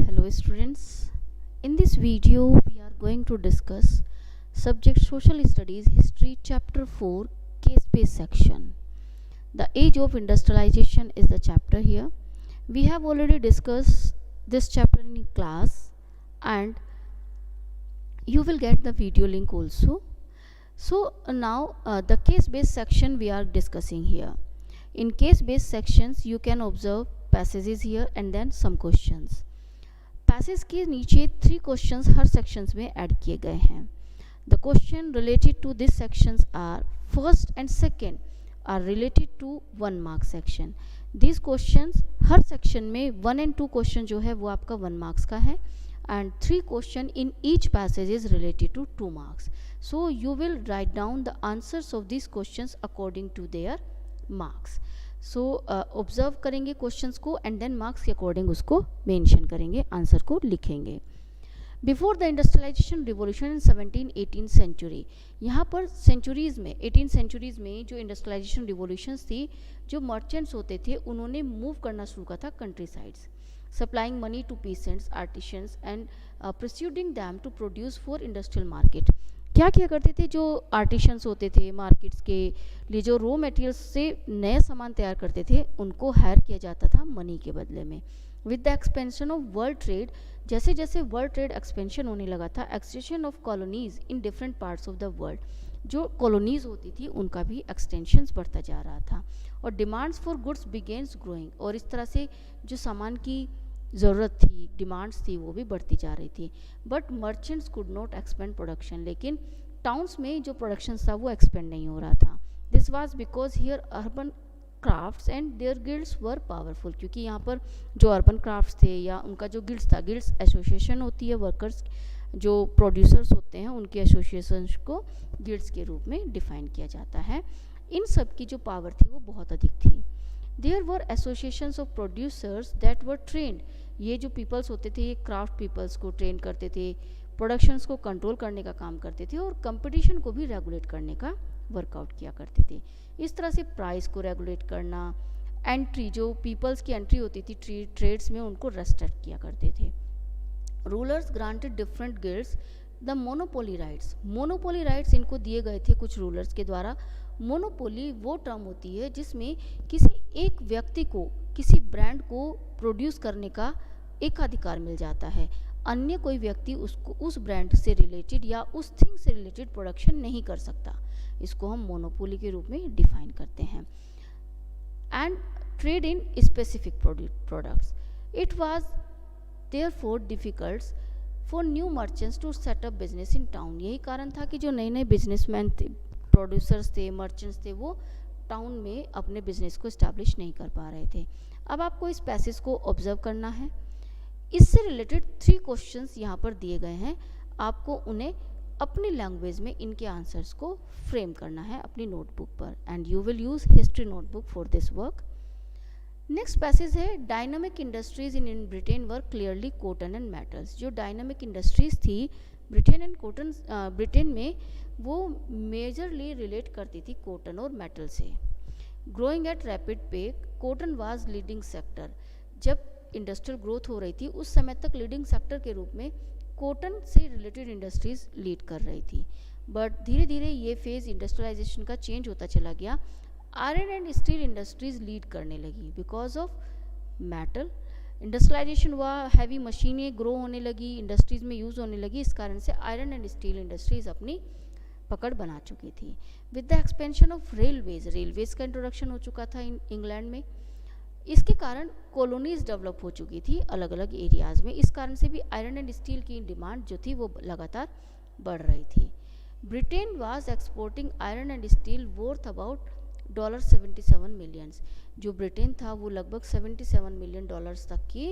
Hello students, in this video we are going to discuss subject Social Studies History Chapter 4 Case Based section. The Age of Industrialization is the chapter here. We have already discussed this chapter in class and you will get the video link also. So now the case based section we are discussing here. In case based sections you can observe passages here and then some questions. Passage के नीचे 3 questions हर sections में add किए गए हैं. The question related to this sections are first and second are related to 1 marks section. This questions हर section में 1 and 2 question जो है वो आपका 1 मार्क्स का है and 3 question in each passage is related to 2 marks. So you will write down the answers of this questions according to their marks. So observe करेंगे questions को एंड देन मार्क्स के according उसको mention करेंगे, answer को लिखेंगे. Before the industrialisation revolution in 17-18 century. यहाँ पर centuries में 18 सेंचुरीज़ में जो इंडस्ट्रियलाइजेशन रिवॉल्यूशंस थी, जो मर्चेंट्स होते थे उन्होंने मूव करना शुरू किया था countrysides, supplying money to peasants, artisans and persuading them to produce for industrial market. क्या किया करते थे जो आर्टिशंस होते थे, मार्केट्स के लिए जो रॉ मटेरियल्स से नए सामान तैयार करते थे उनको हायर किया जाता था मनी के बदले में. With the expansion of world trade, जैसे जैसे वर्ल्ड ट्रेड एक्सपेंशन होने लगा था, extension of colonies in different parts of the world, जो कॉलोनीज होती थी उनका भी एक्सटेंशन बढ़ता जा रहा था. और demands for goods begins growing, और इस तरह से जो सामान की ज़रूरत थी, डिमांड्स थी, वो भी बढ़ती जा रही थी. But merchants could not expand production, लेकिन टाउन्स में जो प्रोडक्शन था वो एक्सपेंड नहीं हो रहा था. This was because here urban crafts and their guilds were powerful, क्योंकि यहाँ पर जो अर्बन क्राफ्ट्स थे या उनका जो गिल्ड्स था, गिल्ड्स एसोसिएशन होती है वर्कर्स जो प्रोड्यूसर्स होते हैं उनकी एसोसिएशन को गिल्ड्स के रूप में डिफाइन किया जाता है. इन सब की जो पावर थी वो बहुत अधिक थी. There were associations of producers that were trained, ये जो पीपल्स होते थे ये क्राफ्ट पीपल्स को ट्रेन करते थे, प्रोडक्शंस को कंट्रोल करने का काम करते थे और कंपटीशन को भी रेगुलेट करने का वर्कआउट किया करते थे. इस तरह से प्राइस को रेगुलेट करना, एंट्री जो पीपल्स की एंट्री होती थी ट्रेड्स में उनको रेस्ट्रिक्ट किया करते थे. Rulers granted different guilds the monopoly rights, monopoly rights इनको दिए गए थे कुछ रूलर्स के द्वारा. मोनोपोली वो टर्म होती है जिसमें किसी एक व्यक्ति को किसी ब्रांड को प्रोड्यूस करने का एक अधिकार मिल जाता है, अन्य कोई व्यक्ति उसको उस ब्रांड से रिलेटेड या उस थिंग से रिलेटेड प्रोडक्शन नहीं कर सकता. इसको हम मोनोपोली के रूप में डिफाइन करते हैं. And trade in specific products, it was therefore difficult for new merchants to set up business in town. यही कारण था कि जो नए नए बिजनेसमैन थे, प्रोड्यूसर्स थे, मर्चेंट्स थे, वो टाउन में अपने बिजनेस को इस्टेब्लिश नहीं कर पा रहे थे. अब आपको इस पैसेज को ऑब्जर्व करना है. इससे रिलेटेड 3 क्वेश्चंस यहाँ पर दिए गए हैं, आपको उन्हें अपनी लैंग्वेज में इनके आंसर्स को फ्रेम करना है अपनी नोटबुक पर and you will use history notebook for this work. Next passage है dynamic industries in Britain were clearly cotton and metals. जो डायनामिक इंडस्ट्रीज थी ब्रिटेन में वो मेजरली रिलेट करती थी कॉटन और मेटल से. ग्रोइंग एट रैपिड पे, कॉटन वाज लीडिंग सेक्टर. जब इंडस्ट्रियल ग्रोथ हो रही थी उस समय तक लीडिंग सेक्टर के रूप में कॉटन से रिलेटेड इंडस्ट्रीज लीड कर रही थी. बट धीरे धीरे ये फेज इंडस्ट्रियलाइजेशन का चेंज होता चला गया. Iron and steel industries lead करने लगी बिकॉज ऑफ मेटल. इंडस्ट्रियलाइजेशन हुआ, हैवी मशीनें ग्रो होने लगी, इंडस्ट्रीज में यूज़ होने लगी, इस कारण से आयरन एंड स्टील इंडस्ट्रीज अपनी पकड़ बना चुकी थी. With the expansion of railways का इंट्रोडक्शन हो चुका था इंग्लैंड में. इसके कारण कॉलोनीज डेवलप हो चुकी थी अलग अलग एरियाज़ में, इस कारण से भी आयरन एंड स्टील की डिमांड जो थी वो लगातार बढ़ रही थी. Britain was exporting iron and steel worth about $77 millions. जो ब्रिटेन था वो लगभग $77 मिलियन तक की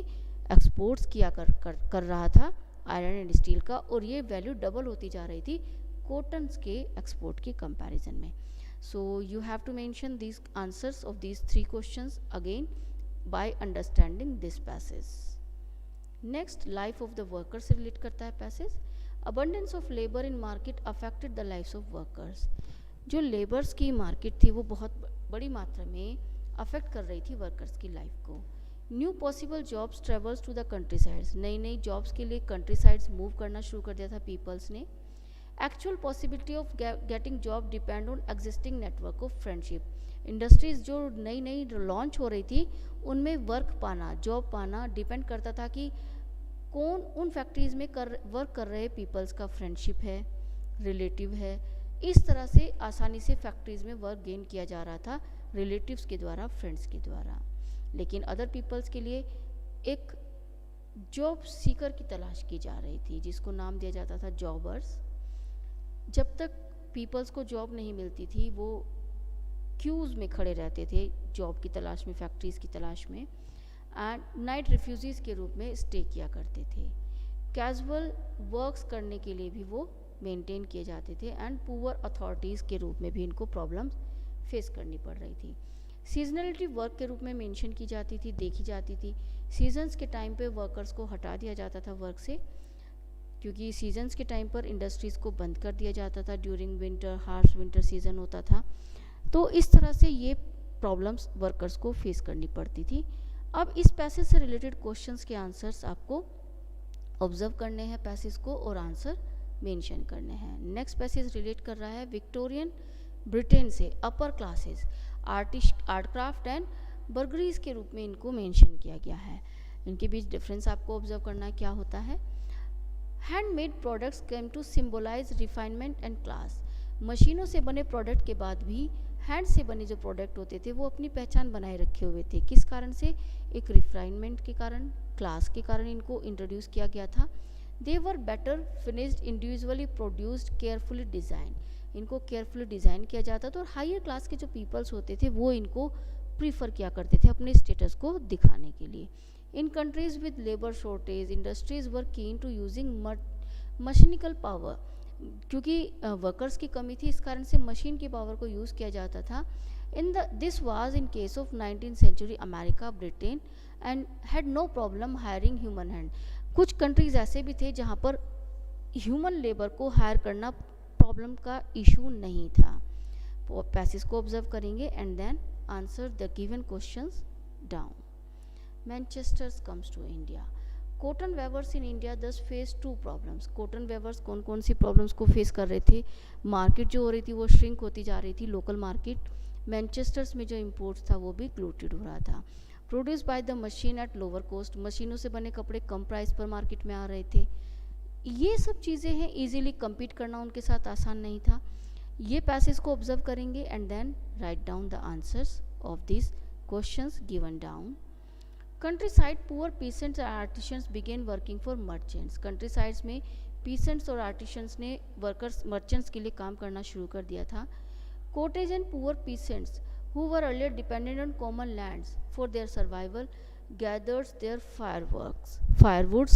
एक्सपोर्ट्स किया कर रहा था आयरन एंड स्टील का, और ये वैल्यू डबल होती जा रही थी कॉटन के एक्सपोर्ट के कंपैरिजन में. So you have to mention these answers of these 3 questions again by understanding this passage. Next, life of the worker से relate करता है passage. Abundance of labor in market affected the lives of workers. जो labours की market थी वो बहुत बड़ी मात्रा में अफेक्ट कर रही थी वर्कर्स की लाइफ को. New possible jobs travels to the country sides, नई नई जॉब्स के लिए कंट्री साइड्स मूव करना शुरू कर दिया था पीपल्स ने. Actual possibility of getting job depend on existing network of friendship. Industries जो नई नई लॉन्च हो रही थी उनमें वर्क पाना, जॉब पाना डिपेंड करता था कि कौन उन फैक्ट्रीज में वर्क कर रहे पीपल्स का फ्रेंडशिप है, रिलेटिव है. इस तरह से आसानी से फैक्ट्रीज में वर्क गेन किया जा रहा था रिलेटिव्स के द्वारा, फ्रेंड्स के द्वारा. लेकिन अदर पीपल्स के लिए एक जॉब सीकर की तलाश की जा रही थी जिसको नाम दिया जाता था जॉबर्स. जब तक पीपल्स को जॉब नहीं मिलती थी वो क्यूज़ में खड़े रहते थे जॉब की तलाश में, फैक्ट्रीज़ की तलाश में, एंड नाइट रिफ्यूजीज़ के रूप में स्टे किया करते थे. कैजुअल वर्क्स करने के लिए भी वो मेंटेन किए जाते थे एंड पुअर अथॉरिटीज़ के रूप में भी इनको प्रॉब्लम्स फेस करनी पड़ रही थी. सीजनलिटी वर्क के रूप में मेंशन की जाती थी, देखी जाती थी. सीजन्स के टाइम पे वर्कर्स को हटा दिया जाता था वर्क से, क्योंकि सीजन्स के टाइम पर इंडस्ट्रीज़ को बंद कर दिया जाता था. During winter, harsh winter season होता था, तो इस तरह से ये प्रॉब्लम्स वर्कर्स को फेस करनी पड़ती थी. अब इस पैसेज से रिलेटेड क्वेश्चंस के आंसर्स आपको ऑब्जर्व करने हैं पैसेज को और आंसर मेंशन करने हैं. नेक्स्ट पैसेज रिलेट कर रहा है विक्टोरियन ब्रिटेन से upper classes, art craft and bourgeoisie के रूप में इनको मेंशन किया गया है. इनके बीच डिफरेंस आपको ऑब्जर्व करना है क्या होता है. Handmade products came to symbolise refinement and class. मशीनों से बने प्रोडक्ट के बाद भी हैंड से बने जो प्रोडक्ट होते थे वो अपनी पहचान बनाए रखे हुए थे. किस कारण से? एक रिफाइनमेंट के कारण, क्लास के कारण इनको इंट्रोड्यूस किया गया था. They were better finished, individually produced, carefully design. इनको केयरफुली डिज़ाइन किया जाता था और हायर क्लास के जो पीपल्स होते थे वो इनको प्रीफर किया करते थे अपने स्टेटस को दिखाने के लिए. In countries with labour shortage, industries were keen to using mechanical power. क्योंकि वर्कर्स की कमी थी इस कारण से मशीन की पावर को यूज़ किया जाता था. This was in case of 19th century America, Britain and had no problem hiring human hand. कुछ कंट्रीज ऐसे भी थे जहाँ पर ह्यूमन लेबर को हायर करना प्रॉब्लम का इशू नहीं था. पैसेज को ऑब्जर्व करेंगे and then answer the given questions down. Manchester comes to India. Cotton weavers in India thus face two problems. Cotton weavers कौन कौन सी प्रॉब्लम्स को फेस कर रहे थे? मार्केट जो हो रही थी वो श्रिंक होती जा रही थी, लोकल मार्केट. मैनचेस्टर्स में जो इम्पोर्ट्स था वो भी ग्लूटेड हो रहा था. Produce by the machine at lower cost. मशीनों से बने कपड़े कम प्राइस पर मार्केट में आ रहे थे. ये सब चीज़ें हैं, इजीली compete करना उनके साथ आसान नहीं था. ये पैसेज को ऑब्जर्व करेंगे and then write down the answers of this questions given down. Country side poor peasants and artisans began working for merchants. Country sides में पीसेंट्स और आर्टिशंस ने वर्कर्स, मर्चेंट्स के लिए काम करना शुरू कर दिया था. Cottage and poor peasants who were earlier dependent on common lands for their survival gathered their firewoods,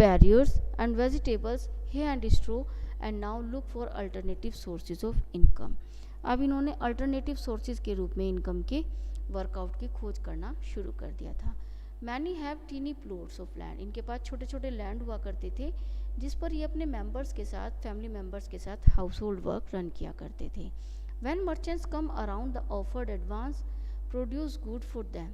barriers and vegetables, hay and straw and now look for alternative sources of income. अब इन्होंने alternative sources के रूप में income के workout की खोज करना शुरू कर दिया था. Many have tiny plots of land. इनके पास छोटे छोटे लैंड हुआ करते थे जिस पर ये अपने मेंबर्स के साथ, फैमिली मेंबर्स के साथ हाउस होल्ड वर्क रन किया करते थे. When merchants come around the offered advance produce good for them.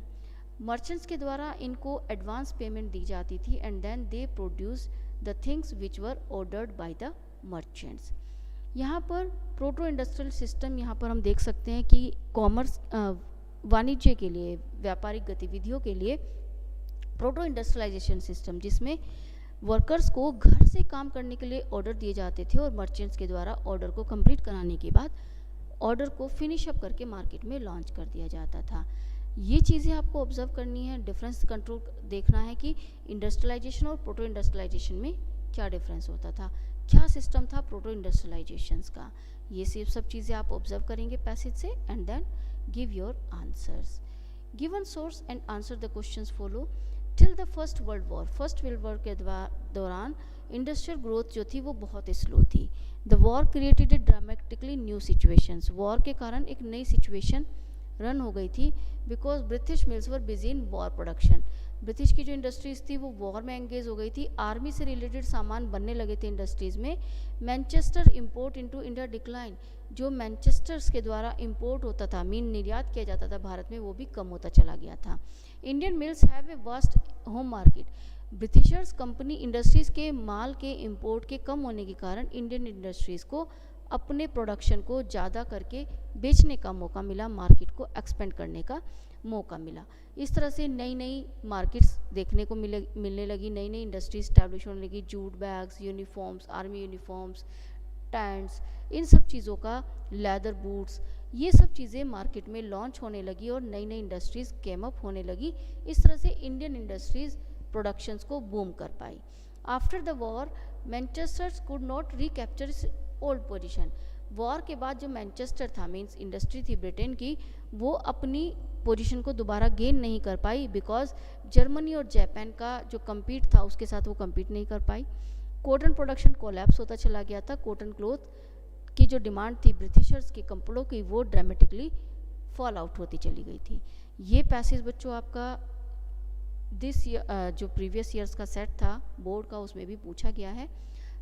Merchants के द्वारा इनको एडवांस पेमेंट दी जाती थी and then they produce the things which were ordered by the merchants. यहाँ पर प्रोटो इंडस्ट्रियल सिस्टम यहाँ पर हम देख सकते हैं कि कॉमर्स, वाणिज्य के लिए, व्यापारिक गतिविधियों के लिए प्रोटो इंडस्ट्रियलाइजेशन सिस्टम जिसमें वर्कर्स को घर से काम करने के लिए ऑर्डर दिए जाते थे और मर्चेंट्स के द्वारा ऑर्डर को कंप्लीट कराने के बाद ऑर्डर को फिनिश अप करके मार्केट में लॉन्च कर दिया जाता था. ये चीज़ें आपको ऑब्जर्व करनी है. डिफरेंस कंट्रोल देखना है कि इंडस्ट्रियलाइजेशन और प्रोटो इंडस्ट्रियलाइजेशन में क्या डिफरेंस होता था, क्या सिस्टम था प्रोटो इंडस्ट्रियलाइजेशन का. ये सब चीज़ें आप ऑब्जर्व करेंगे पैसेज से and then give your answers. Given source and answer the questions follow. Till the first world war, first world war के दौरान इंडस्ट्रियल ग्रोथ जो थी वो बहुत स्लो थी. The war created a dramatically new situations. War के कारण एक नई सिचुएशन रन हो गई थी because British mills were busy in war production. British की जो इंडस्ट्रीज़ थी वो वॉर में एंगेज हो गई थी, आर्मी से रिलेटेड सामान बनने लगे थे इंडस्ट्रीज़ में। Manchester import into India decline, जो मैनचेस्टर्स के द्वारा इंपोर्ट होता था, मीन निर्यात किया जाता था भारत में, वो भी कम होता चला गया था। Indian mills have a vast home market, Britishers company industries के माल के इंपोर्ट के कम होने के कारण इंडियन इंडस्ट्रीज़ को अपने प्रोडक्शन को ज़्यादा करके बेचने का मौका मिला, मार्केट को एक्सपेंड करने का मौका मिला। इस तरह से नई नई मार्केट्स देखने को मिलने लगी, नई नई इंडस्ट्रीज स्टैब्लिश होने लगी, jute bags, uniforms, army uniforms, tents, इन सब चीज़ों का, लेदर बूट्स, ये सब चीज़ें मार्केट में लॉन्च होने लगी और नई नई इंडस्ट्रीज़ केम अप होने लगी। इस तरह से इंडियन इंडस्ट्रीज़ प्रोडक्शंस को बूम कर पाई। After the war Manchester could not recapture old position, war के बाद जो मैनचेस्टर था, मीन्स इंडस्ट्री थी ब्रिटेन की, वो अपनी पोजीशन को दोबारा गेन नहीं कर पाई, बिकॉज जर्मनी और जापान का जो कम्पीट था उसके साथ वो कम्पीट नहीं कर पाई। कॉटन प्रोडक्शन कोलैप्स होता चला गया था, कॉटन क्लॉथ की जो डिमांड थी ब्रिटिशर्स के कपड़ों की, वो ड्रामेटिकली फॉल आउट होती चली गई थी। ये पैसेज बच्चों आपका दिस जो प्रीवियस ईयर्स का सेट था बोर्ड का, उसमें भी पूछा गया है।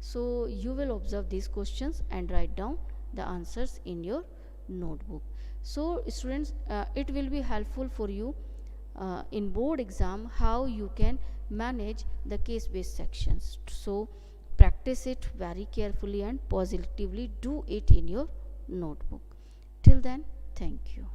सो you will observe this questions and right down the answers in your notebook. So students, it will be helpful for you in board exam how you can manage the case based sections. So practice it very carefully and positively do it in your notebook. Till then, thank you.